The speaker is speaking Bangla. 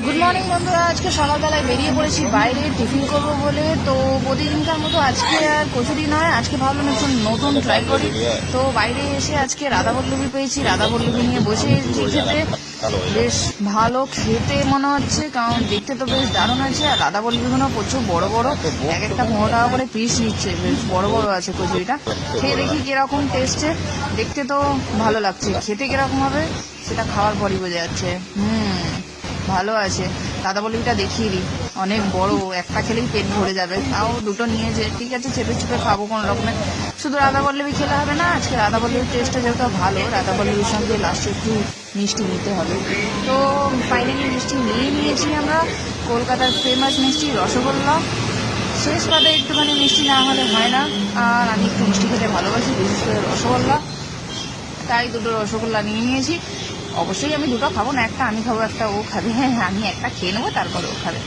গুড মর্নিং বন্ধুরা, আজকে সকালবেলায় বেরিয়ে পড়েছি বাইরে টিফিন করবো বলে। তো প্রতিদিনকার মতো আজকে আর কচুরি নয়, আজকে ভাবলাম একটু নতুন ট্রাই করি। তো বাইরে এসে আজকে রাধাবল্লভী পেয়েছি, রাধাবল্লভী নিয়ে বসেছি খেতে। বেশ ভালো খেতে মনে হচ্ছে, কারণ দেখতে তো বেশ দারুণ আছে। আর রাধাবল্লভীগুলো প্রচুর বড় বড়, এক একটা 15 টাকা করে পিস নিচ্ছে, বেশ বড় বড় আছে কচুরিটা। খেয়ে দেখি কিরকম টেস্টে। দেখতে তো ভালো লাগছে, খেতে কিরকম হবে সেটা খাওয়ার পরই বোঝা যাচ্ছে। ভালো আছে। রাধাবল্লভীটা দেখিয়ে দিই, অনেক বড়, একটা খেলেই পেট ভরে যাবে। তাও দুটো নিয়েছে, ঠিক আছে চেপে চেপে খাবো কোনো রকমে। শুধু রাধাবল্লভী খেলে হবে না, আজকে রাধাবল্লভীর টেস্টটা যেহেতু ভালো, রাধাবল্লভীর সঙ্গে লাস্টে একটু মিষ্টি নিতে হবে। তো ফাইনালি মিষ্টি নিয়ে নিয়েছি আমরা, কলকাতার ফেমাস মিষ্টি রসগোল্লা। শেষ পাতে একটুখানি মিষ্টি না হলে হয় না, আর আমি একটু মিষ্টি খেতে ভালোবাসি, বিশেষ করে রসগোল্লা। তাই দুটো রসগোল্লা নিয়ে নিয়েছি। অবশ্যই আমি দুটো খাবো না, একটা আমি খাবো, একটা ও খাবে। হ্যাঁ, আমি একটা খেয়ে নেবো, তারপরে ও খাবে।